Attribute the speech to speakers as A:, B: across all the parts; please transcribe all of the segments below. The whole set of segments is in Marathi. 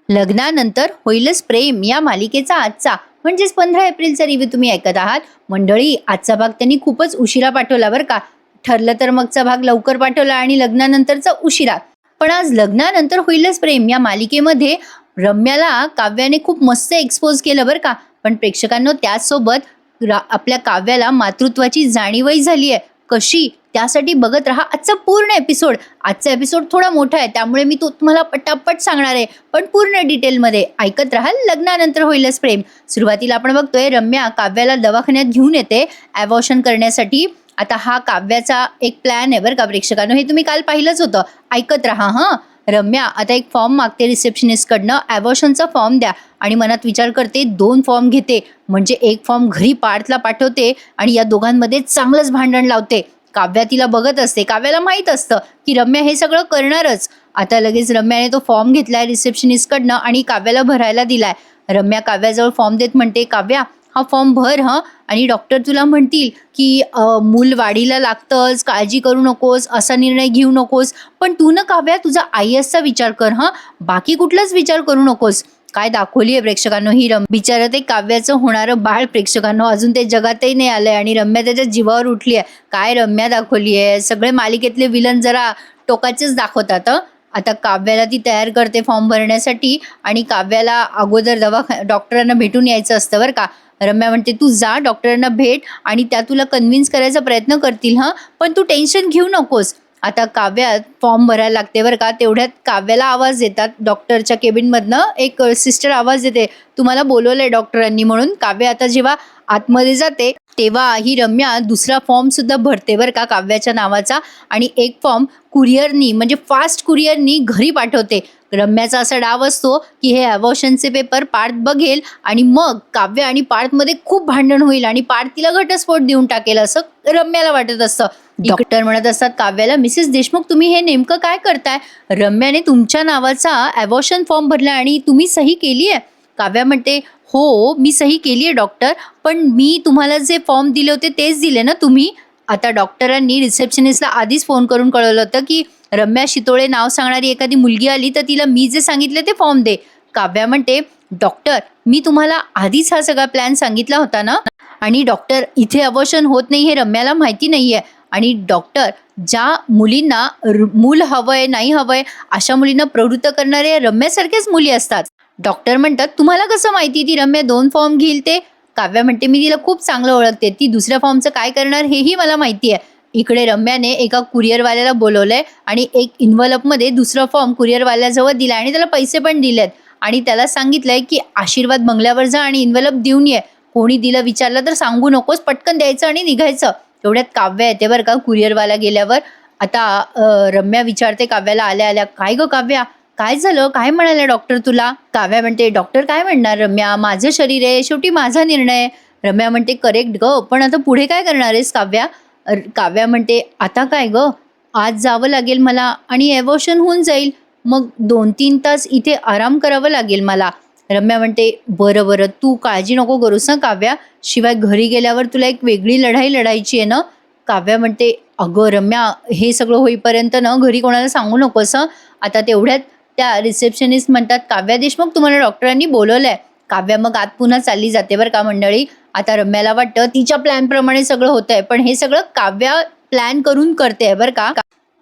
A: लग्नानंतर होईलच प्रेम या मालिकेचा आजचा म्हणजेच 15 एप्रिलचा रिव्ह्यू तुम्ही ऐकत आहात. मंडळी, आजचा भाग त्यांनी खूपच उशिरा पाठवला बरं का. ठरलं तर मगचा भाग लवकर पाठवला आणि लग्नानंतरचा उशिरा. पण आज लग्नानंतर होईलच प्रेम या मालिकेमध्ये रम्याला काव्याने खूप मस्त एक्सपोज केलं बरं का. पण प्रेक्षकांनो, त्याचसोबत आपल्या काव्याला मातृत्वाची जाणीवही झाली आहे. कशी, त्यासाठी बघत राहा आजचा पूर्ण एपिसोड. आजचा एपिसोड थोडा मोठा आहे, त्यामुळे मी तो तुम्हाला पटापट सांगणार आहे, पण पूर्ण डिटेलमध्ये ऐकत राहा. लग्नानंतर होईलच प्रेम. सुरुवातीला आपण बघतोय रम्या काव्याला दवाखान्यात घेऊन येते ॲबॉर्शन करण्यासाठी. आता हा काव्याचा एक प्लॅन आहे बरं का प्रेक्षकांनो, हे तुम्ही काल पाहिलंच होतं. ऐकत राहा हां. रम्या आता एक फॉर्म मागते रिसेप्शनिस्टकडनं, ॲबॉर्शनचा फॉर्म द्या, आणि मनात विचार करते 2 फॉर्म घेते, म्हणजे एक फॉर्म घरी पार्थला पाठवते आणि या दोघांमध्ये चांगलंच भांडण लावते. काव्या तिला बघत असते. काव्याला माहीत असतं की रम्या हे सगळं करणारच. आता लगेच रम्याने तो फॉर्म घेतलाय रिसेप्शनिस्टकडनं आणि काव्याला भरायला दिलाय. रम्या काव्याजवळ फॉर्म देत म्हणते, काव्या हा फॉर्म भर हं, आणि डॉक्टर तुला म्हणतील की मूल वाढीला लागतंच, काळजी करू नकोस, असा निर्णय घेऊ नकोस, पण तू ना काव्या तुझा IASचा विचार कर हं, बाकी कुठलाच विचार करू नकोस. काय दाखवली आहे प्रेक्षकांनो ही बिचारं ते काव्याचं होणारं बाळ. प्रेक्षकांनो, अजून ते जगातही नाही आलंय आणि रम्या त्याच्या जीवावर उठली आहे. काय रम्या दाखवली आहे. सगळे मालिकेतले विलन जरा टोकाचेच दाखवतात. आता काव्याला ती तयार करते फॉर्म भरण्यासाठी, आणि काव्याला अगोदर डॉक्टरांना भेटून यायचं असतं बरं का. रम्या म्हणते, तू जा डॉक्टरांना भेट आणि त्या तुला कन्व्हिन्स करायचा प्रयत्न करतील हं, पण तू टेन्शन घेऊ नकोस. आता काव्या फॉर्म भरायला लागते बरं का. तेवढ्यात काव्याला आवाज देतात डॉक्टरच्या केबिनमधनं. एक सिस्टर आवाज देते, तुम्हाला बोलवलंय डॉक्टरांनी म्हणून. काव्या आता जेव्हा आतमध्ये जाते तेव्हा ही रम्या दुसरा फॉर्म सुद्धा भरते बरं का काव्याच्या नावाचा, आणि एक फॉर्म कुरिअरनी म्हणजे फास्ट कुरिअरनी घरी पाठवते. रम्याचा असा डाव असतो की हे ॲबॉर्शनचे पेपर पार्थ बघेल आणि मग काव्य आणि पार्थमध्ये खूप भांडण होईल आणि पार्थ तिला घटस्फोट देऊन टाकेल, असं रम्याला वाटत असतं. डॉक्टर म्हणत असतात काव्याला, मिसेस देशमुख तुम्ही हे नेमकं काय करताय. रम्याने तुमच्या नावाचा ॲबॉर्शन फॉर्म भरला आणि तुम्ही सही केली आहे. काव्या म्हणते, हो मी सही केली आहे डॉक्टर, पण मी तुम्हाला जे फॉर्म दिले होते तेच दिले ना तुम्ही. आता डॉक्टरांनी रिसेप्शनिस्टला आधीच फोन करून कळवलं होतं की रम्या शितोळे नाव सांगणारी एखादी मुलगी आली तर तिला मी जे सांगितले ते फॉर्म दे. काव्या म्हणते, डॉक्टर मी तुम्हाला आधीच हा सगळा प्लॅन सांगितला होता ना, आणि डॉक्टर इथे अबॉर्शन होत नाही हे रम्याला माहिती नाही आहे, आणि डॉक्टर ज्या मुलींना मूल हवंय नाही हवंय अशा मुलींना प्रवृत्त करणारे रम्यासारख्याच मुली असतात. डॉक्टर म्हणतात, तुम्हाला कसं माहिती ती रम्या 2 फॉर्म घेईल ते. काव्या म्हणते, मी तिला खूप चांगलं ओळखते, ती दुसऱ्या फॉर्मचं काय करणार हेही मला माहिती आहे. इकडे रम्याने एका कुरिअरवाल्याला बोलवलंय आणि एक इन्व्हलपमध्ये दुसरा फॉर्म कुरिअरवाल्याजवळ दिलाय आणि त्याला पैसे पण दिलेत, आणि त्याला सांगितलंय की आशीर्वाद बंगल्यावर जा आणि इन्व्हलप देऊन ये. कोणी दिलं विचारलं तर सांगू नकोस, पटकन द्यायचं आणि निघायचं. तेवढ्यात काव्या येते बरं का कुरिअरवाला गेल्यावर. आता रम्या विचारते काव्याला आल्या आल्या, काय गं काव्या काय झालं, काय म्हणाले डॉक्टर तुला. काव्या म्हणते, डॉक्टर काय म्हणणार रम्या, माझं शरीर आहे, शेवटी माझा निर्णय. रम्या म्हणते, करेक्ट ग, पण आता पुढे काय करणार आहेस काव्या. काव्या म्हणते, आता काय ग, आज जावं लागेल मला आणि ॲबॉर्शन होऊन जाईल, मग 2-3 तास इथे आराम करावं लागेल मला. रम्या म्हणते, बरं बरं तू काळजी नको करूस ना काव्या, शिवाय घरी गेल्यावर तुला एक वेगळी लढाई लढायची आहे ना. काव्या म्हणते, अगं रम्या हे सगळं होईपर्यंत ना घरी कोणाला सांगू नकोस हं. आता तेवढ्यात त्या रिसेप्शनिस्ट म्हणतात, काव्या देशमुख तुम्हाला डॉक्टरांनी बोलवलंय. काव्या मग आत पुन्हा चालली जाते बरं का मंडळी. आता रम्याला वाटतं तिच्या प्लॅनप्रमाणे सगळं होतंय, पण हे सगळं काव्या प्लॅन करून करते बरं का.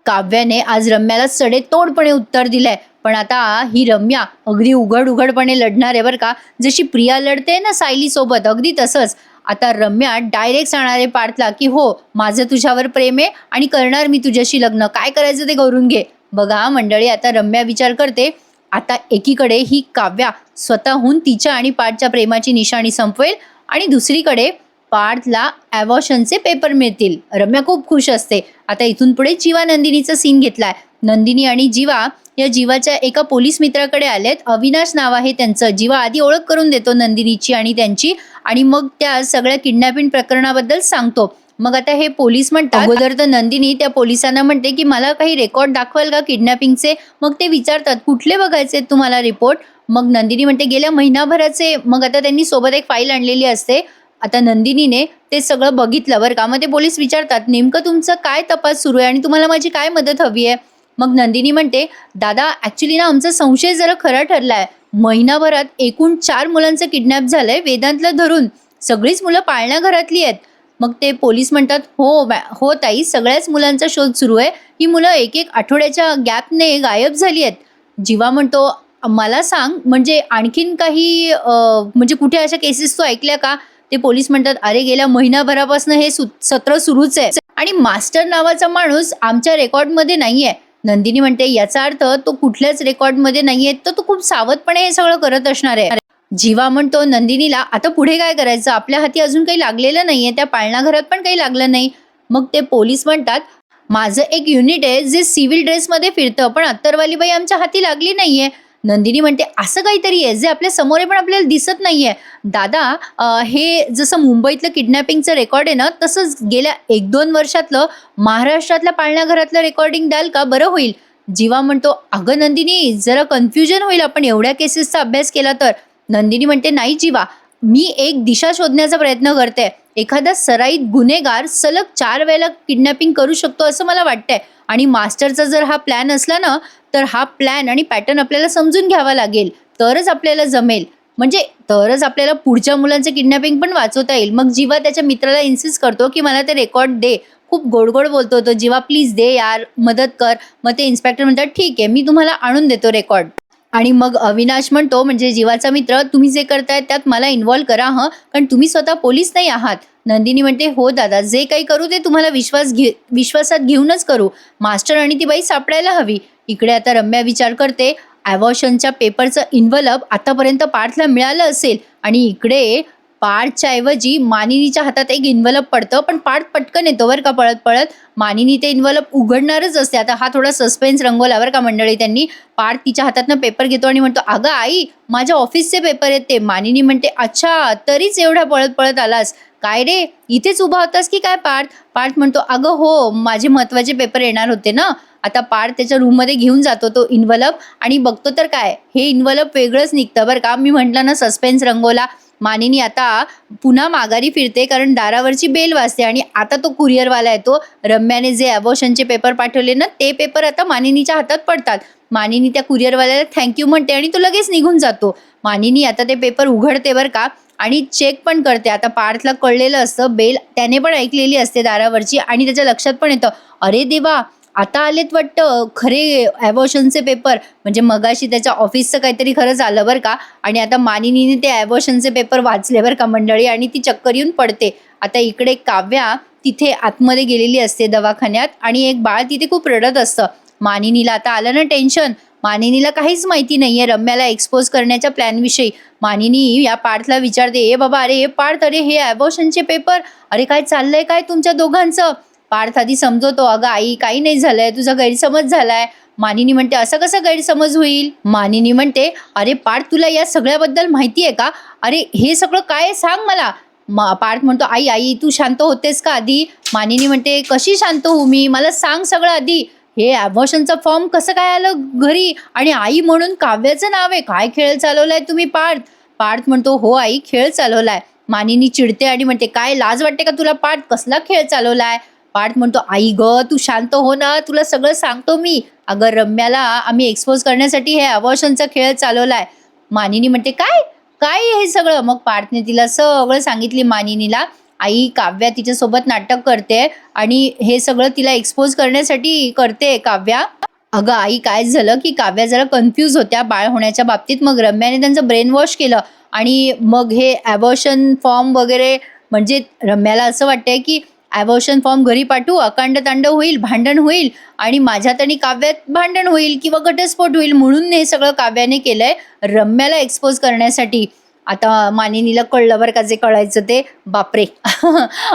A: काव्याने आज रम्याला सडेतोडपणे उत्तर दिलंय, पण आता ही रम्या अगदी उघडपणे लढणार आहे बरं का. जशी प्रिया लढते ना सायली सोबत, अगदी तसंच. आता रम्या डायरेक्ट सांगणार आहे पार्थला की हो माझं तुझ्यावर प्रेम आहे आणि करणार मी तुझ्याशी लग्न, काय करायचं ते करून घे. बघा मंडळी, आता रम्या विचार करते, आता एकीकडे ही काव्या स्वतःहून तिच्या आणि पार्थच्या प्रेमाची निशाणी संपवेल, आणि दुसरीकडे पार्थला ॲबॉर्शनचे पेपर मिळतील. रम्या खूप खुश असते. आता इथून पुढे जीवा नंदिनीचा सीन घेतलाय. नंदिनी आणि जीवा या जीवाच्या एका पोलीस मित्राकडे आलेत. अविनाश नाव आहे त्यांचं. जीवा आधी ओळख करून देतो नंदिनीची आणि त्यांची, आणि मग त्या सगळ्या किडनॅपिंग प्रकरणाबद्दल सांगतो. मग आता हे पोलीस म्हणतात, अगोदर तर नंदिनी त्या पोलिसांना म्हणते की मला काही रेकॉर्ड दाखवाल का किडनॅपिंगचे. मग ते विचारतात, कुठले बघायचे तुम्हाला रिपोर्ट. मग नंदिनी म्हणते, गेल्या महिनाभराचे. मग आता त्यांनी सोबत एक फाईल आणलेली असते. आता नंदिनीने ते सगळं बघितलं बरं का. मग ते पोलीस विचारतात, नेमकं तुमचं काय तपास सुरू आहे आणि तुम्हाला माझी काय मदत हवी आहे. मग नंदिनी म्हणते, दादा ॲक्च्युली ना आमचा संशय जरा खरा ठरला आहे. महिनाभरात एकूण 4 मुलांचं किडनॅप झालंय वेदांतला धरून. सगळीच मुलं पाळणा घरातली आहेत. मग ते पोलीस म्हणतात, हो ताई, सगळ्याच मुलांचा शोध सुरू आहे. ही मुलं एक आठवड्याच्या गॅपने गायब झाली आहेत. जीवा म्हणतो, मला सांग, म्हणजे आणखीन काही म्हणजे कुठे अशा केसेस तू ऐकल्या का? ते पोलीस म्हणतात, अरे गेल्या महिनाभरापासून हे सत्र सुरूच आहे आणि मास्टर नावाचा माणूस आमच्या रेकॉर्डमध्ये नाहीये. नंदिनी म्हणते, याचा अर्थ तो कुठल्याच रेकॉर्डमध्ये नाहीये, तर तो खूप सावधपणे हे सगळं करत असणार आहे. जीवा म्हणतो नंदिनीला, आता पुढे काय करायचं? आपल्या हाती अजून काही लागलेलं नाहीये, त्या पाळणा घरात पण काही लागलं नाही. मग ते पोलीस म्हणतात, माझं एक युनिट आहे जे सिव्हिल ड्रेसमध्ये फिरतं, पण अत्तरवाली बाई आमच्या हाती लागली नाहीये. नंदिनी म्हणते, असं काहीतरी आहे जे आपल्या समोर आहे पण आपल्याला दिसत नाहीये. दादा, हे जसं मुंबईतलं किडनॅपिंगचं रेकॉर्ड आहे ना, तसंच गेल्या 1-2 वर्षातलं महाराष्ट्रातल्या पाळणा घरातलं रेकॉर्डिंग द्याल का? बरं होईल. जीवा म्हणतो, अगं नंदिनी, जरा कन्फ्युजन होईल आपण एवढ्या केसेसचा अभ्यास केला तर. नंदिनी म्हणते, नाही जीवा, मी एक दिशा शोधण्याचा प्रयत्न करते. एखादा सराईत गुन्हेगार सलग 4 वेळेला किडनॅपिंग करू शकतो असं मला वाटतंय. आणि मास्टरचा जर हा प्लॅन असला ना, तर हा प्लॅन आणि पॅटर्न आपल्याला समजून घ्यावा लागेल, तरच आपल्याला जमेल. म्हणजे तरच आपल्याला पुढच्या मुलांचं किडनॅपिंग पण वाचवता येईल. मग जीवा त्याच्या मित्राला इन्सिस्ट करतो की मला ते रेकॉर्ड दे. खूप गोड गोड बोलतो तो, जीवा प्लीज दे यार, मदत कर. मग ते इन्स्पेक्टर म्हणतात, ठीक आहे, मी तुम्हाला आणून देतो रेकॉर्ड. आणि मग अविनाश म्हणतो, म्हणजे जीवाचा मित्र, तुम्ही जे करताय त्यात मला इन्व्हॉल्व करा हं, कारण तुम्ही स्वतः पोलीस नाही आहात. नंदिनी म्हणते, हो दादा, जे काही करू ते तुम्हाला विश्वासात घेऊनच करू. मास्टर आणि ती बाई सापडायला हवी. इकडे आता रम्या विचार करते, ॲवॉशनच्या पेपरचं इन्व्हलप आतापर्यंत पार्थला मिळालं असेल आणि इकडे पार्थच्या ऐवजी मानिनीच्या हातात एक इन्व्हलप पडतं, पण पार्थ पटकन येतो बरं का पळत पळत. मानिनी ते इन्व्हलप उघडणारच असते. आता हा थोडा सस्पेन्स रंगवला बरं का मंडळी त्यांनी. पार्थ तिच्या हातातनं पेपर घेतो आणि म्हणतो, अगं आई, माझ्या ऑफिसचे पेपर आहेत ते. मानिनी म्हणते, अच्छा, तरीच एवढा पळत पळत आलास काय रे? इथेच उभा होतास की काय पार्थ? पार्थ म्हणतो, अगं हो, माझे महत्वाचे पेपर येणार होते ना. आता पार्थ त्याच्या रूममध्ये घेऊन जातो तो इन्व्हलप आणि बघतो तर काय, हे इन्व्हलप वेगळंच निघतं बरं का. मी म्हटलं ना, सस्पेन्स रंगवला. मानिनी आता पुन्हा माघारी फिरते कारण दारावरची बेल वाजते आणि आता तो कुरिअरवाला येतो. रम्याने जे ॲबॉर्शनचे पेपर पाठवले ना, ते पेपर आता मानिनीच्या हातात पडतात. मानिनी त्या कुरिअरवाल्याला थँक्यू म्हणते आणि तो लगेच निघून जातो. मानिनी आता ते पेपर उघडते बरं का आणि चेक पण करते. आता पार्थला कळलेलं असतं, बेल त्याने पण ऐकलेली असते दारावरची आणि त्याच्या लक्षात पण येतं, अरे देवा, आता आलेत वाटतं खरे ॲबॉर्शनचे पेपर. म्हणजे मगाशी त्याच्या ऑफिसचं काहीतरी खरंच आलं बरं का. आणि आता मानिनीने ते ॲबॉर्शनचे पेपर वाचले बरं का मंडळी आणि ती चक्कर येऊन पडते. आता इकडे काव्या तिथे आतमध्ये गेलेली असते दवाखान्यात आणि एक बाळ तिथे खूप रडत असतं. मानिनीला आता आलं ना टेन्शन. मानिनीला काहीच माहिती नाहीये रम्याला एक्सपोज करण्याच्या प्लॅनविषयी. मानिनी या पार्थला विचारते, ए बाबा, अरे हे पार्थ, अरे हे ॲबॉर्शनचे पेपर, अरे काय चाललंय काय तुमच्या दोघांचं? पार्थ आधी समजवतो, अगं आई, काही नाही झालंय, तुझा गैरसमज झालाय. मानिनी म्हणते, असं कसं गैरसमज होईल? मानिनी म्हणते, अरे पार्थ, तुला या सगळ्याबद्दल माहिती आहे का? अरे हे सगळं काय सांग मला. पार्थ म्हणतो, आई आई, तू शांत होतेस का आधी? मानिनी म्हणते, कशी शांत होऊ मी, मला सांग सगळं आधी. हे ॲबॉर्शनचा फॉर्म कसं काय आलं घरी? आणि आई म्हणून काव्याचं नाव आहे, काय खेळ चालवलाय तुम्ही पार्थ? पार्थ म्हणतो, हो आई, खेळ चालवलाय. मानिनी चिडते आणि म्हणते, काय लाज वाटते का तुला पार्थ? कसला खेळ चालवलाय? पार्थ म्हणतो, आई ग, तू शांत हो ना, तुला सगळं सांगतो मी. अगं रम्याला आम्ही एक्सपोज करण्यासाठी हे ॲबॉर्शनचा खेळ चालवलाय. मानिनी म्हणते, काय काय हे सगळं? मग पार्थने तिला सगळं सांगितली मानिनीला. आई, काव्या तिच्यासोबत नाटक करते आणि हे सगळं तिला एक्सपोज करण्यासाठी करते काव्या. अगं आई, काय झालं की काव्या जरा कन्फ्यूज होत्या बाळ होण्याच्या बाबतीत. मग रम्याने त्यांचं ब्रेन वॉश केलं आणि मग हे ॲबॉर्शन फॉर्म वगैरे, म्हणजे रम्याला असं वाटतंय की ॲबॉर्शन फॉर्म घरी पाठवू, अकांड तांडव होईल, भांडण होईल आणि माझ्यात आणि काव्यात भांडण होईल किंवा घटस्फोट होईल, म्हणून हे सगळं काव्याने केलंय रम्याला एक्सपोज करण्यासाठी. आता मानिनीला कळलं बरं का जे कळायचं ते, बापरे.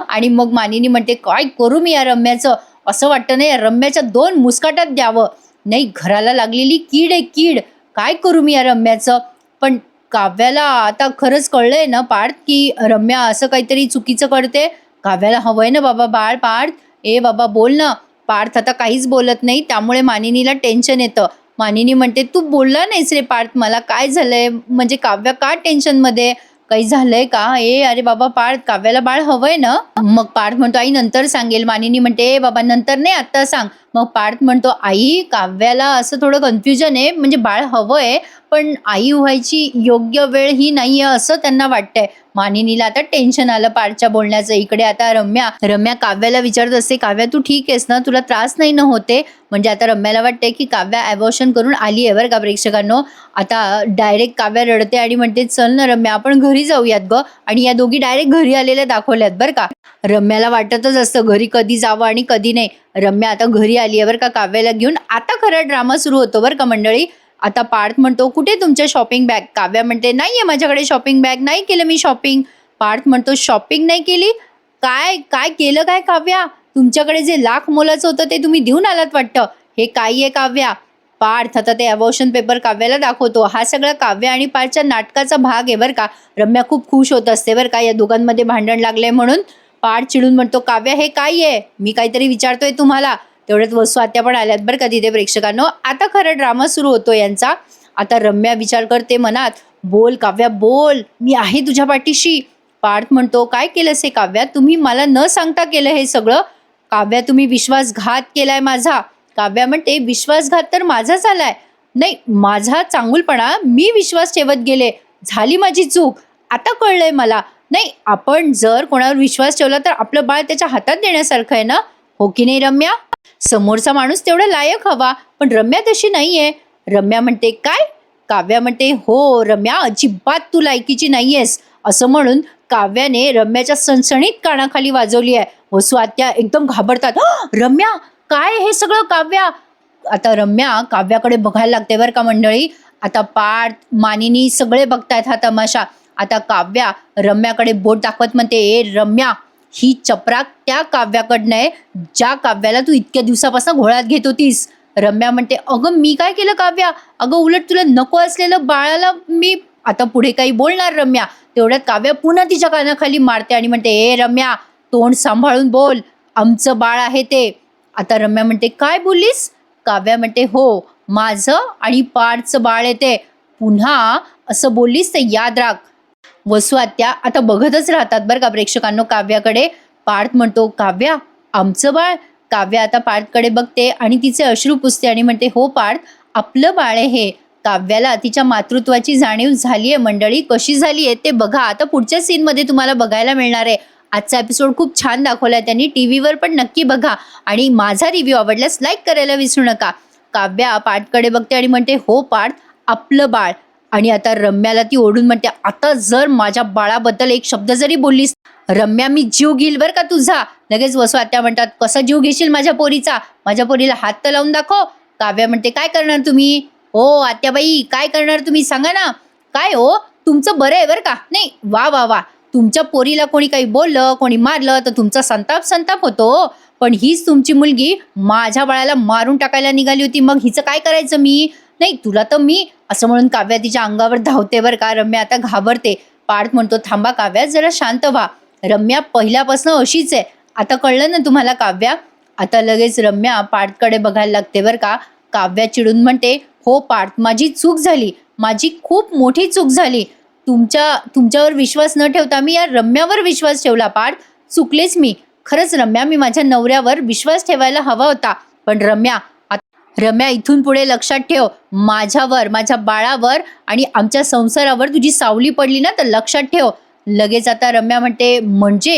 A: आणि मग मानिनी म्हणते, काय करू मी या रम्याचं? असं वाटतं नाही रम्याच्या 2 मुस्काटात द्यावं. नाही, घराला लागलेली कीड आहे कीड. काय करू मी या रम्याचं? पण काव्याला आता खरंच कळलंय ना पार्थ की रम्या असं काहीतरी चुकीचं करते. काव्याला हवंय ना बाबा बाळ पार्थ, ए बाबा बोल ना. पार्थ आता काहीच बोलत नाही, त्यामुळे मानिनीला टेन्शन येतं. मानिनी म्हणते, तू बोलला नाहीस रे पार्थ, मला काय झालंय? म्हणजे काव्या का टेन्शनमध्ये? काही झालंय का? अरे बाबा पार्थ, काव्याला बाळ हवंय ना? मग पार्थ म्हणतो, आई नंतर सांगेल. मानिनी म्हणते, ए बाबा नंतर नाही, आत्ता सांग. मग पार्थ म्हणतो, आई, काव्याला असं थोडं कन्फ्युजन आहे, म्हणजे बाळ हवंय पण आई व्हायची योग्य वेळ ही नाहीये असं त्यांना वाटतंय. मानिनीला आता टेन्शन आलं पार्थच्या बोलण्याचं. इकडे आता रम्या काव्याला विचारत असते, काव्या तू ठीक आहेस ना, तुला त्रास नाही ना होते? म्हणजे आता रम्याला वाटतंय की काव्या अबॉर्शन करून आली आहे बरं का प्रेक्षकांनो. आता डायरेक्ट काव्या रडते आणि म्हणते चल ना रम्या आपण घरी जाऊयात ग. आणि या दोघी डायरेक्ट घरी आलेल्या दाखवल्यात बरं का. रम्याला वाटतच असतं घरी कधी जावं आणि कधी नाही. रम्या आता घरी आली आहे बरं का काव्याला घेऊन. आता खरा ड्रामा सुरू होतो बरं का मंडळी. आता पार्थ म्हणतो कुठे तुमच्या शॉपिंग बॅग? काव्या म्हणते नाहीये माझ्याकडे शॉपिंग बॅग, नाही केलं मी शॉपिंग. पार्थ म्हणतो शॉपिंग नाही केली? काय काय केलं काय काव्या? तुमच्याकडे जे लाख मोलाचं होतं ते तुम्ही देऊन आलात वाटतं. हे काय आहे काव्या? पार्थ आता ते अबॉर्शन पेपर काव्याला दाखवतो. हा सगळा काव्या आणि पार्थच्या नाटकाचा भाग आहे बरं का. रम्या खूप खुश होत असते बरं का या दोघांमध्ये भांडण लागले म्हणून. पार्थ चिडून म्हणतो काव्या हे काय आहे? मी काहीतरी विचारतोय तुम्हाला. तेवढ्यात वसू आत्या पण आल्यात बरं का तिथे प्रेक्षकांनो. आता खरं ड्रामा सुरू होतो यांचा. आता रम्या विचार करते मनात, बोल काव्या बोल, मी आहे तुझ्या पाठीशी. पार्थ म्हणतो काय केलंस हे काव्या? तुम्ही मला न सांगता केलं हे सगळं? काव्या तुम्ही विश्वासघात केलाय माझा. काव्या म्हणते विश्वासघात तर माझाच आलाय. नाही माझा चांगुलपणा, मी विश्वास ठेवत गेले, झाली माझी चूक, आता कळलंय मला. नाही आपण जर कोणावर विश्वास ठेवला तर आपलं बाळ त्याच्या हातात देण्यासारखं आहे ना, हो की नाही रम्या? समोरचा माणूस तेवढा लायक हवा, पण रम्या तशी नाहीये. रम्या म्हणते काय? काव्या म्हणते हो रम्या अजिबात तू लायकीची नाहीयेस. असं म्हणून काव्याने रम्याच्या सणसणीत कानाखाली वाजवली आहे. वसू आत्या एकदम घाबरतात. रम्या काय हे सगळं काव्या? आता रम्या काव्याकडे बघायला लागते बरं का मंडळी. आता पार्थ मानिनी सगळे बघतायत हा तमाशा. आता काव्या रम्याकडे बोट दाखवत म्हणते ए रम्या, ही चपराक त्या काव्याकडनं आहे ज्या काव्याला तू इतक्या दिवसापासून घोळ्यात घेत होतीस. रम्या म्हणते अगं मी काय केलं काव्या? अगं उलट तुला नको असलेलं बाळाला मी. आता पुढे काही बोलणार रम्या. तेवढ्यात काव्या पुन्हा तिच्या कानाखाली मारते आणि म्हणते ए रम्या तोंड सांभाळून बोल, आमचं बाळ आहे ते. आता रम्या म्हणते काय बोललीस? काव्या म्हणते हो माझं आणि पार्थचं बाळ आहे ते. पुन्हा असं बोललीस तर याद राख. वसू आत्या आता बघतच राहतात बरं का प्रेक्षकांनो काव्याकडे. पार्थ म्हणतो काव्या आमचं बाळ? काव्या आता पार्थकडे बघते आणि तिचे अश्रू पुसते आणि म्हणते हो पार्थ आपलं बाळ आहे हे. काव्याला तिच्या मातृत्वाची जाणीव झाली आहे मंडळी. कशी झाली आहे ते बघा आता पुढच्या सीनमध्ये तुम्हाला बघायला मिळणार आहे. आजचा एपिसोड खूप छान दाखवला आहे त्यांनी, टीव्हीवर पण नक्की बघा. आणि माझा रिव्ह्यू आवडल्यास लाईक करायला विसरू नका. काव्या पार्थकडे बघते आणि म्हणते हो पार्थ आपलं बाळ. आणि आता रम्याला ती ओढून म्हणते आता जर माझ्या बाळाबद्दल एक शब्द जरी बोललीस रम्या मी जीव घेईल बरं का तुझा. लगेच वसू आत्या म्हणतात कसा जीव घेशील माझ्या पोरीचा? माझ्या पोरीला हात तर लावून दाखव. काव्या म्हणते काय करणार तुम्ही? हो आत्याबाई काय करणार तुम्ही सांगा ना. काय हो तुमचं बरं आहे बरं का. नाही वा वा वा, तुमच्या पोरीला कोणी काही बोललं कोणी मारलं तर तुमचा संताप संताप होतो. पण हीच तुमची मुलगी माझ्या बाळाला मारून टाकायला निघाली होती, मग हिचं काय करायचं मी? नाही तुला तर मी. असं म्हणून काव्या तिच्या अंगावर धावते बरं का. रम्या आता घाबरते. पार्थ म्हणतो थांबा काव्या जरा शांत व्हा. रम्या पहिल्यापासून अशीच आहे, आता कळलं ना तुम्हाला काव्या. आता लगेच रम्या पार्थकडे बघायला लागते बरं का. काव्या चिडून म्हणते हो पार्थ माझी चूक झाली, माझी खूप मोठी चूक झाली. तुमच्यावर विश्वास न ठेवता मी या रम्यावर विश्वास ठेवला. पार्थ चुकलेच मी. खरंच रम्या मी माझ्या नवऱ्यावर विश्वास ठेवायला हवा होता. पण रम्या इथून पुढे लक्षात ठेव, माझ्यावर माझ्या बाळावर आणि आमच्या संसारावर तुझी सावली पडली ना तर लक्षात ठेव. लगेच आता रम्या म्हणते म्हणजे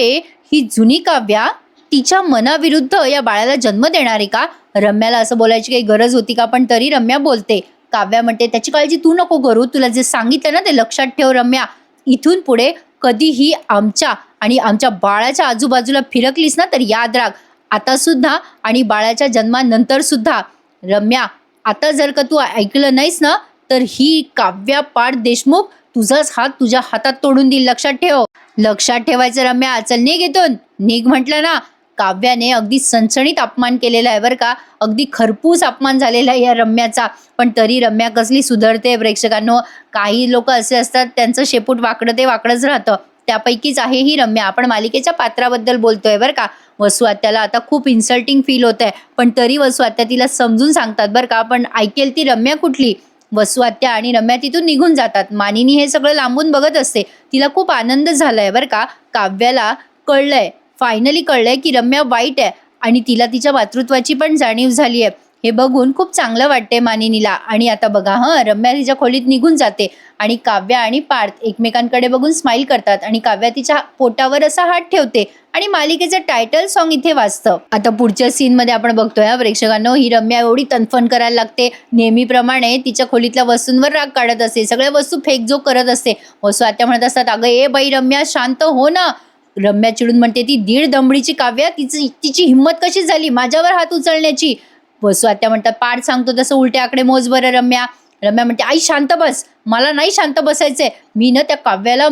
A: ही जुनी काव्या तिच्या मनाविरुद्ध या बाळाला जन्म देणार आहे का? रम्याला असं बोलायची काही गरज होती का? पण तरी रम्या बोलते. काव्या म्हणते त्याची काळजी तू नको करू, तुला जे सांगितलं ना ते लक्षात ठेव रम्या. इथून पुढे कधीही आमच्या आणि आमच्या बाळाच्या आजूबाजूला फिरकलीस ना तर याद राख, आता सुद्धा आणि बाळाच्या जन्मानंतर सुद्धा. रम्या आता जर का तू ऐकलं नाहीस ना तर ही काव्या पार्थ देशमुख तुझाच हात तुझ्या हातात तोडून देईल, लक्षात ठेव. लक्षात ठेवायचं रम्या. चल निघ इथून, निघ म्हटलं ना. काव्याने अगदी सणसणीत अपमान केलेला आहे बरं का. अगदी खरपूस अपमान झालेला आहे या रम्याचा. पण तरी रम्या कसली सुधारते प्रेक्षकांनो. काही लोक असे असतात त्यांचं शेपूट वाकडं ते वाकडंच राहतं, त्यापैकीच आहे ही रम्या. आपण मालिकेच्या पात्राबद्दल बोलतोय बरं का. वसू आत्याला आता खूप इन्सल्टिंग फील होत आहे, पण तरी वसू आत्या तिला समजून सांगतात बरं का. पण ऐकेल ती रम्या कुठली. वसू आत्या आणि रम्या तिथून निघून जातात. मानिनी हे सगळं लांबून बघत असते. तिला खूप आनंद झालाय बरं का. काव्याला कळलंय, फायनली कळलंय की रम्या वाईट आहे आणि तिला तिच्या मातृत्वाची पण जाणीव झाली आहे. हे बघून खूप चांगलं वाटते मानिनीला. आणि आता बघा रम्या तिच्या खोलीत निघून जाते आणि काव्या आणि पार्थ एकमेकांकडे बघून स्माइल करतात आणि काव्या तिच्या पोटावर असा हात ठेवते आणि मालिकेचं टायटल सॉन्ग इथे वाजतं. आता पुढच्या सीन मध्ये आपण बघतोय प्रेक्षकांनो, ही रम्या एवढी तनफन करायला लागते. नेहमीप्रमाणे तिच्या खोलीतल्या वस्तूंवर राग काढत असते, सगळ्या वस्तू फेकजोग करत असते. वसू आत्या म्हणत असतात, अगं ए बाई रम्या शांत हो ना. रम्या चिडून म्हणते, ती दीड दमडीची काव्या, तिची हिंमत कशी झाली माझ्यावर हात उचलण्याची. वसू आत्या म्हणतात, पाठ सांगतो तसं उलटे आकडे मोज बरं रम्या. रम्या म्हणते, आई शांत बस, मला नाही शांत बसायचंय. मी ना त्या काव्याला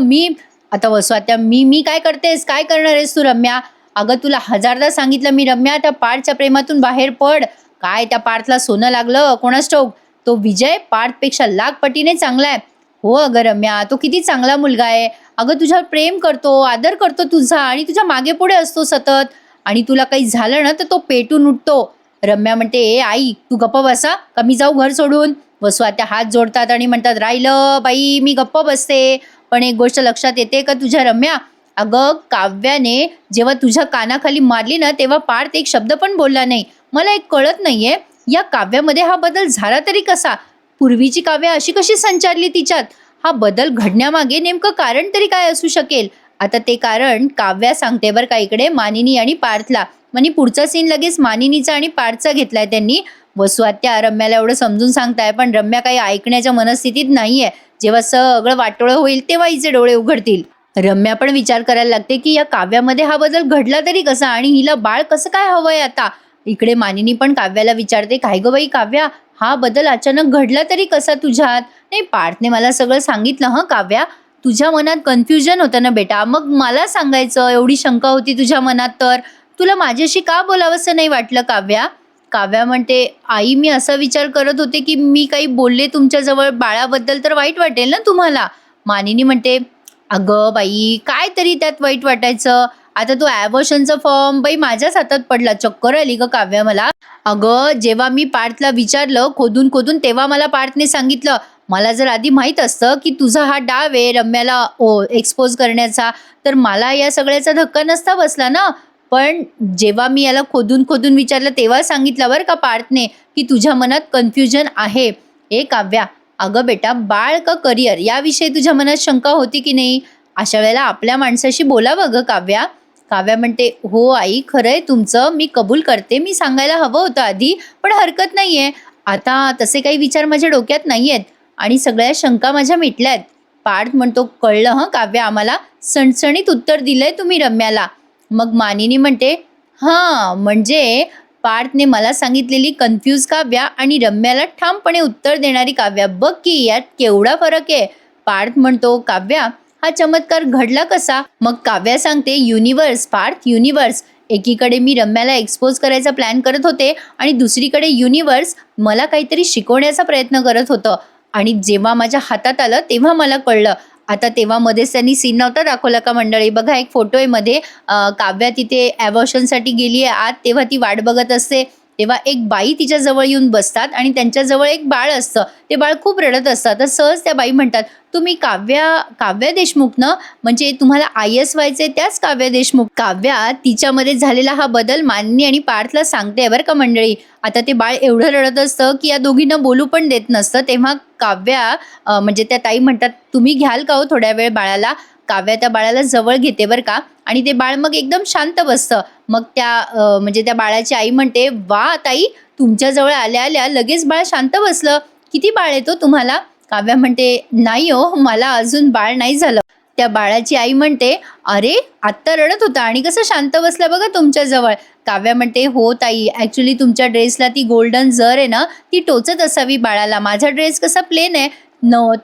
A: आता वसू आत्या, मी काय करतेस, काय करणार आहेस तू रम्या. अगं तुला हजारदा सांगितलं मी रम्या, त्या पार्थच्या प्रेमातून बाहेर पड. काय त्या पार्थला सोनं लागलं कोणास ठाऊक. तो विजय पार्थपेक्षा लाख पटीने चांगला आहे. हो अगं रम्या, तो किती चांगला मुलगा आहे. अगं तुझ्यावर प्रेम करतो, आदर करतो तुझा आणि तुझ्या मागे पुढे असतो सतत. आणि तुला काही झालं ना तर तो पेटून उठतो. रम्या म्हणते, ए आई तू गप्प बसा का मी जाऊ घर सोडून. वसू आत्या हात जोडतात आणि म्हणतात, राहिलं बाई, मी गप्प बसते. पण एक गोष्ट लक्षात येते का तुझ्या रम्या, अगं काव्याने जेव्हा तुझ्या कानाखाली मारली ना तेव्हा पार्थ एक शब्द पण बोलला नाही. मला एक कळत नाहीये, या काव्यामध्ये हा बदल झाला तरी कसा. पूर्वीची काव्या अशी कशी संचारली तिच्यात. हा बदल घडण्यामागे नेमकं कारण तरी काय असू शकेल. आता ते कारण काव्या सांगते बरं का इकडे मानिनी आणि पार्थला. म्हणजे पुढचा सीन लगेच मानिनीचा आणि पार्थचा घेतलाय त्यांनी. वसू आत्या रम्याला एवढं समजून सांगताय पण रम्या काही ऐकण्याच्या मनस्थितीत नाहीये. जेव्हा सगळं वाटोळं होईल तेव्हा हिचे डोळे उघडतील. रम्या पण विचार करायला लागते की या काव्यामध्ये हा बदल घडला तरी कसा आणि हिला बाळ कसं काय हवंय आता. इकडे मानिनी पण काव्याला विचारते, काय गं बाई काव्या, हा बदल अचानक घडला तरी कसा तुझ्यात. नाही, पार्थने मला सगळं सांगितलं काव्या. तुझ्या मनात कन्फ्युजन होतं ना बेटा, मग मला सांगायचं. एवढी शंका होती तुझ्या मनात तर तुला माझ्याशी का बोलावंसं नाही वाटलं काव्या. काव्या म्हणते, आई मी असा विचार करत होते की मी काही बोलले तुमच्याजवळ बाळाबद्दल तर वाईट वाटेल ना तुम्हाला. मानिनी म्हणते, अगं बाई काय तरी त्यात वाईट वाटायचं. आता तो ॲबॉर्शनचा फॉर्म बाई माझ्याच हातात पडला. चक्कर आली ग काव्या मला. अगं जेव्हा मी पार्थला विचारलं खोदून खोदून तेव्हा मला पार्थने सांगितलं, मला जर आधी माहीत असतं की तुझा हा डाव आहे रम्याला एक्सपोज करण्याचा तर मला या सगळ्याचा धक्का नसता बसला ना. पण जेव्हा मी याला खोदून खोदून विचारलं तेव्हा सांगितलं बरं का पार्थने की तुझ्या मनात कन्फ्युजन आहे. ए काव्या, अगं बेटा, बाळ का करिअर याविषयी तुझ्या मनात शंका होती की नाही. अशा वेळेला आपल्या माणसाशी बोलावं ग काव्या. काव्या म्हणते, हो आई खरंय तुमचं, मी कबूल करते, मी सांगायला हवं होतं आधी, पण हरकत नाहीये. आता तसे काही विचार माझ्या डोक्यात नाहीयेत आणि सगळ्या शंका माझ्या मिटल्यात. पार्थ म्हणतो, कळलं काव्या आम्हाला, सणसणीत उत्तर दिलंय तुम्ही रम्याला. मग मानिनी म्हणते, हां म्हणजे पार्थने मला सांगितलेली कन्फ्यूज काव्या आणि रम्याला ठामपणे उत्तर देणारी काव्या, बघ की यात केवढा फरक आहे. पार्थ म्हणतो, काव्या हा चमत्कार घडला कसा. मग काव्या सांगते, युनिवर्स पार्थ, युनिवर्स. एकीकडे मी रम्याला एक्सपोज करायचा प्लॅन करत होते आणि दुसरीकडे युनिवर्स मला काहीतरी शिकवण्याचा प्रयत्न करत होतं. आणि जेव्हा माझ्या हातात आलं तेव्हा मला कळलं. आता तेव्हा मध्येच त्यांनी सीन नव्हता दाखवला का मंडळी, बघा एक फोटो आहे मध्ये. काव्या तिथे ॲबॉर्शनसाठी गेली आहे आत, तेव्हा ती वाट बघत असते. तेव्हा एक बाई तिच्या जवळ येऊन बसतात आणि त्यांच्याजवळ एक बाळ असतं. ते बाळ खूप रडत असतं. तर सहज त्या बाई म्हणतात, तुम्ही काव्या देशमुख ना, म्हणजे तुम्हाला IS व्हायचे त्याच काव्या देशमुख. काव्या तिच्यामध्ये झालेला हा बदल मानिनी आणि पार्थला सांगते बरं का मंडळी. आता ते बाळ एवढं रडत असतं की या दोघींना बोलू पण देत नसतं. तेव्हा काव्या म्हणजे त्या ताई म्हणतात, तुम्ही घ्याल का हो थोड्या वेळ बाळाला. काव्या त्या बाळाला जवळ घेते बरं का आणि ते बाळ मग एकदम शांत बसतं. मग म्हणजे त्या बाळाची आई म्हणते, वा ताई, तुमच्याजवळ आल्या आल्या लगेच बाळ शांत बसलं. किती बाळ येतो तुम्हाला. काव्या म्हणते, नाही हो, मला अजून बाळ नाही झालं. त्या बाळाची आई म्हणते, अरे आत्ता रडत होता आणि कसं शांत बसला बघा तुमच्याजवळ. काव्या म्हणते, हो ताई, ॲक्च्युली तुमच्या ड्रेसला ती गोल्डन जर आहे ना ती टोचत असावी बाळाला. माझा ड्रेस कसा प्लेन आहे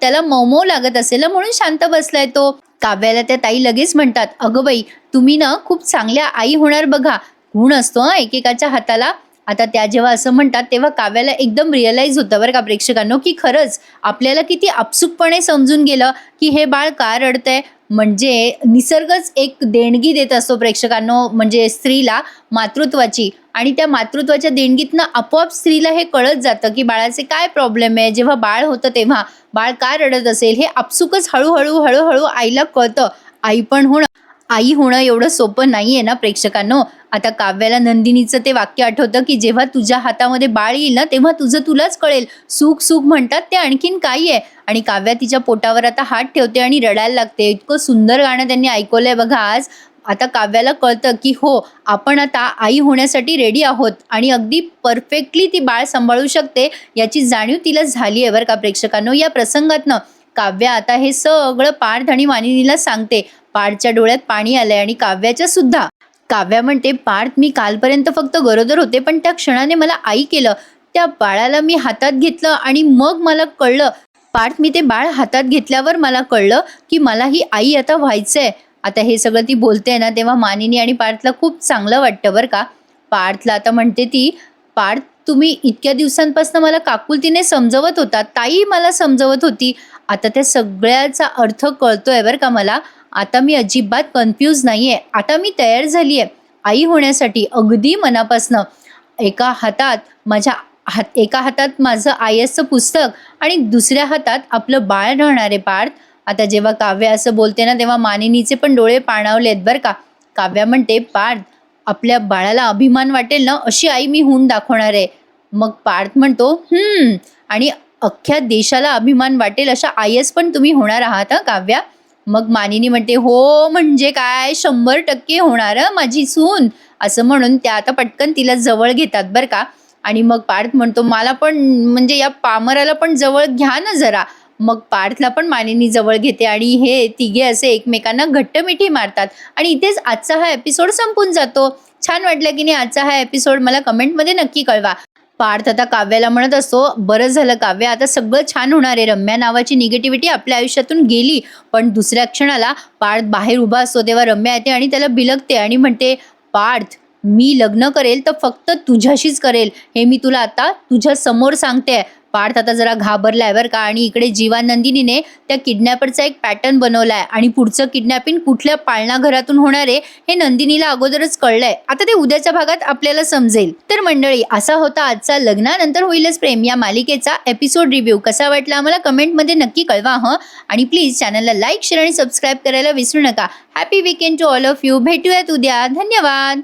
A: त्याला मऊ लागत असेल म्हणून शांत बसलाय तो. काव्याला त्या ताई लगेच म्हणतात, अगं बाई तुम्ही ना खूप चांगल्या आई होणार बघा. गुण असतो एकेकाच्या हाताला. आता त्या जेव्हा असं म्हणतात तेव्हा काव्याला एकदम रिअलाईज होतं बरं का प्रेक्षकांनो की खरंच आपल्याला किती आपसुकपणे समजून गेलं की हे बाळ का रडतंय. म्हणजे निसर्गच एक देणगी देत असतो प्रेक्षकांनो, म्हणजे स्त्रीला मातृत्वाची. आणि त्या मातृत्वाच्या देणगीतनं आपोआप स्त्रीला हे कळत जातं की बाळाचे काय प्रॉब्लेम आहे. जेव्हा बाळ होतं तेव्हा बाळ का रडत असेल हे आपसुकच हळूहळू आईला कळतं. आई पण होणं आई होणं एवढं सोपं नाहीये ना प्रेक्षकांनो. आता काव्याला नंदिनीचं ते वाक्य आठवतं, की जेव्हा तुझ्या हातामध्ये बाळ येईल ना, तेव्हा तुझं तुलाच कळेल. सुख सुख म्हणतात ते आणखीन काय आहे. आणि काव्या तिच्या पोटावर आता हात ठेवते आणि रडायला लागते. इतकं सुंदर गाणं त्यांनी ऐकवलंय बघा आज. आता काव्याला कळतं, की हो, आपण आता आई होण्यासाठी रेडी आहोत आणि अगदी परफेक्टली ती बाळ सांभाळू शकते याची जाणीव तिला झाली आहे बरं का प्रेक्षकांनो. या प्रसंगातनं काव्या आता हे सगळं पार्थ आणि मानिनीला सांगते. पार्थच्या डोळ्यात पाणी आलंय आणि काव्याच्या सुद्धा. काव्या म्हणते, पार्थ, मी कालपर्यंत फक्त गरोदर होते, पण त्या क्षणाने मला आई केलं. त्या बाळाला मी हातात घेतलं आणि मग मला कळलं. पार्थ, मी ते बाळ हातात घेतल्यावर मला कळलं की मला ही आई आता व्हायचंय. आता हे सगळं ती बोलते ना, तेव्हा मानिनी आणि पार्थला खूप चांगलं वाटतं बरं का. पार्थला आता म्हणते ती, पार्थ, तुम्ही इतक्या दिवसांपासून मला काकुलतीने समजवत होता, ताई मला समजवत होती. आता त्या सगळ्याचा अर्थ कळतोय बरं का मला. आता मी अजिबात कन्फ्यूज नाहीये. आता मी तयार झालीये आई होण्यासाठी अगदी मनापासनं. एका हातात एका हातात माझं आयएसचं पुस्तक आणि दुसऱ्या हातात आपलं बाळ राहणार आहे पार्थ. आता जेव्हा काव्या असं बोलते ना, तेव्हा मानिनीचे पण डोळे पाणावलेत बरं का. काव्या म्हणते, पार्थ, आपल्या बाळाला अभिमान वाटेल ना, अशी आई मी होऊन दाखवणार आहे. मग पार्थ म्हणतो, आणि अख्ख्या देशाला अभिमान वाटेल अशा आयएस पण तुम्ही होणार आहात हं काव्या. मग मानिनी म्हणते, हो म्हणजे काय, 100% होणार हं माझी सून. असं म्हणून त्या आता पटकन तिला जवळ घेतात बरं का. आणि मग पार्थ म्हणतो, मला पण म्हणजे या पामराला पण जवळ घ्या ना जरा. मग पार्थला पण मानिनी जवळ घेते आणि हे तिघे असे एकमेकांना घट्ट मिठी मारतात. आणि इथेच आजचा हा एपिसोड संपून जातो. छान वाटलं की नाही आजचा हा एपिसोड? मला कमेंटमध्ये नक्की कळवा. पार्थ आता काव्याला म्हणत असतो, बरं झालं काव्या, आता सगळं छान होणार आहे. रम्या नावाची निगेटिव्हिटी आपल्या आयुष्यातून गेली. पण दुसऱ्या क्षणाला पार्थ बाहेर उभा असतो, तेव्हा रम्या येते आणि त्याला बिलगते आणि म्हणते, पार्थ, मी लग्न करेल तर फक्त तुझ्याशीच करेल, हे मी तुला आता तुझ्या समोर सांगते. पार्थ आता जरा घाबरलाय बरं का. आणि इकडे जीवा नंदिनीने त्या किडनॅपरचा एक पॅटर्न बनवलाय आणि पुढचं किडनॅपिंग कुठल्या पाळणा घरातून होणार आहे हे नंदिनीला अगोदरच कळलंय. आता ते उद्याच्या भागात आपल्याला समजेल. तर मंडळी, असा होता आजचा लग्नानंतर होईलच प्रेम या मालिकेचा एपिसोड रिव्ह्यू. कसा वाटला आम्हाला कमेंटमध्ये नक्की कळवा हं. आणि प्लीज चॅनलला लाईक, शेअर आणि सबस्क्राईब करायला विसरू नका. Happy weekend to all of you. भेटूयात उद्या. धन्यवाद.